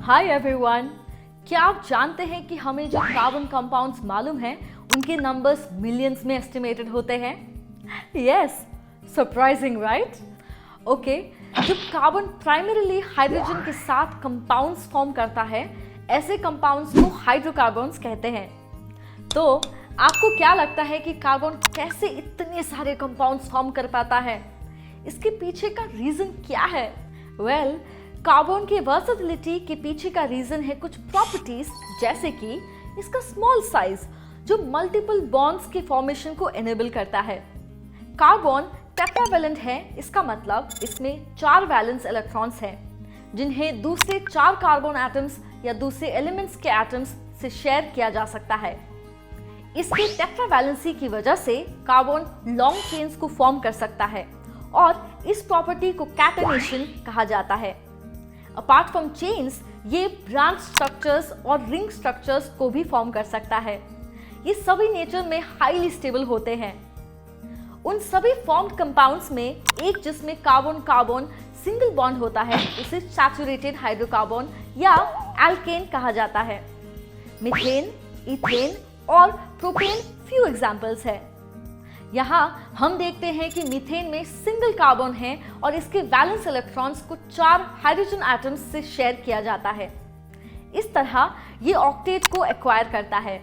Hi everyone, क्या आप जानते हैं कि हमें जो कार्बन कंपाउंड्स मालूम हैं उनके नंबर्स मिलियंस में एस्टिमेटेड होते हैं? Yes, surprising right? ओके, जब कार्बन प्राइमरीली हाइड्रोजन के साथ कंपाउंड्स फॉर्म करता है, ऐसे कंपाउंड्स को हाइड्रोकार्बन्स कहते हैं। तो आपको क्या लगता है कि कार्बन कैसे इतने सारे कंपाउंड्स फॉर्म कर पाता है? इसके पीछे का रीजन क्या है? वेल, कार्बन की वर्सेटिलिटी के पीछे का रीजन है कुछ प्रॉपर्टीज, जैसे कि इसका स्मॉल साइज जो मल्टीपल बॉन्ड्स के फॉर्मेशन को एनेबल करता है। कार्बन टेट्रावैलेंट है, इसका मतलब इसमें 4 वैलेंस इलेक्ट्रॉन्स हैं जिन्हें दूसरे 4 कार्बन एटम्स या दूसरे एलिमेंट्स के एटम्स से शेयर किया जा सकता है। इसकी टेट्रावैलेंसी की वजह से कार्बन लॉन्ग चेन्स को फॉर्म कर सकता है और इस प्रॉपर्टी को कैटेनेशन कहा जाता है। अपार्ट फ्रॉम चेन्स, ये ब्रांच स्ट्रक्चर्स और रिंग स्ट्रक्चर्स को भी फॉर्म कर सकता है। ये सभी नेचर में हाईली स्टेबल होते हैं। उन सभी फॉर्म्ड कंपाउंड्स में एक जिसमें कार्बन कार्बन सिंगल बॉन्ड होता है उसे सैचुरेटेड हाइड्रोकार्बन या एल्केन कहा जाता है। मीथेन, इथेन और प्रोपेन फ्यू एग्जांपल्स है। यहाँ हम देखते हैं कि मीथेन में सिंगल कार्बन है और इसके वैलेंस इलेक्ट्रॉन्स को 4 हाइड्रोजन एटम्स से शेयर किया जाता है। इस तरह ये ऑक्टेट को एक्वायर करता है।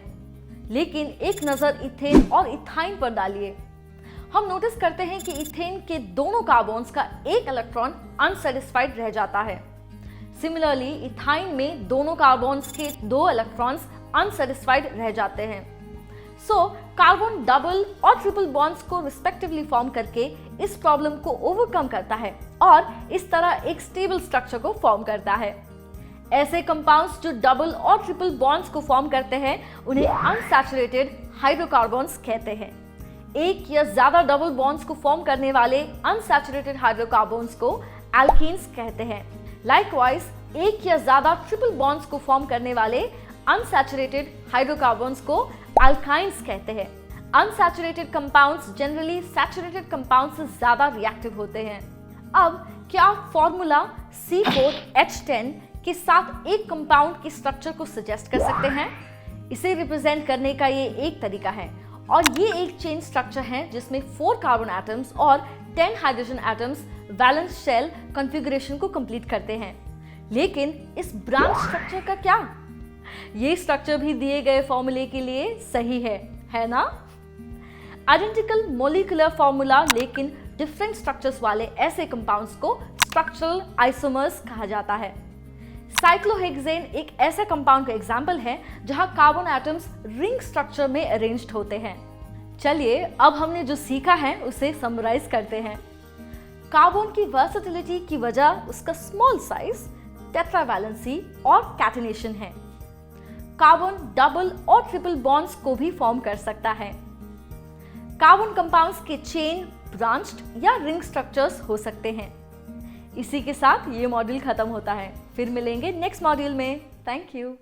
लेकिन एक नजर इथेन और इथाइन पर डालिए। हम नोटिस करते हैं कि इथेन के दोनों कार्बन्स का एक इलेक्ट्रॉन अनसेटिस्फाइड रह जाता है। सिमिलरली इथाइन में दोनों कार्बन्स के 2 इलेक्ट्रॉन्स अनसेटिस्फाइड रह जाते हैं। सो कार्बन डबल और ट्रिपल बॉन्ड्स को रिस्पेक्टिवली फॉर्म करके इस प्रॉब्लम को ओवरकम करता है और इस तरह एक स्टेबल स्ट्रक्चर को फॉर्म करता है। ऐसे कंपाउंड्स जो डबल और ट्रिपल बॉन्ड्स को फॉर्म करते हैं उन्हें अनसैचुरेटेड हाइड्रोकार्बन्स कहते हैं। एक या ज्यादा डबल बॉन्ड्स को फॉर्म करने वाले अनसैचुरेटेड हाइड्रोकार्बन्स को एल्कीन्स कहते हैं। लाइकवाइज एक या ज्यादा ट्रिपल बॉन्ड्स को फॉर्म करने वाले अनसैचुरेटेड हाइड्रोकार्बन्स को अल्काइंस कहते हैं। Unsaturated compounds generally saturated compounds से ज्यादा रिएक्टिव होते हैं। अब क्या फॉर्मूला C4H10 के साथ एक कंपाउंड के स्ट्रक्चर को सजेस्ट कर सकते हैं? इसे रिप्रेजेंट करने का ये एक तरीका है और ये एक चेन स्ट्रक्चर है जिसमें 4 कार्बन एटम्स और 10 hydrogen atoms valence shell configuration को कंप्लीट करते हैं। लेकिन इस ब्रांच स्ट्रक्चर का क्या? ये स्ट्रक्चर भी दिए गए फॉर्मूले के लिए सही है ना? आइडेंटिकल मॉलिक्यूलर फॉर्मूला लेकिन डिफरेंट स्ट्रक्चर्स वाले ऐसे कंपाउंड्स को स्ट्रक्चरल आइसोमर्स कहा जाता है। साइक्लोहेक्सेन एक ऐसा कंपाउंड का एग्जाम्पल है जहां कार्बन एटम्स रिंग स्ट्रक्चर में अरेंज्ड होते हैं। चलिए अब हमने जो सीखा है उसे समराइज करते हैं। कार्बन की वर्सेटिलिटी की वजह उसका स्मॉल साइज, टेट्रावैलेंसी और कैटेनेशन है। कार्बन डबल और ट्रिपल बॉन्ड्स को भी फॉर्म कर सकता है। कार्बन कंपाउंड्स के चेन, ब्रांच्ड या रिंग स्ट्रक्चर्स हो सकते हैं। इसी के साथ ये मॉड्यूल खत्म होता है। फिर मिलेंगे नेक्स्ट मॉड्यूल में। Thank you.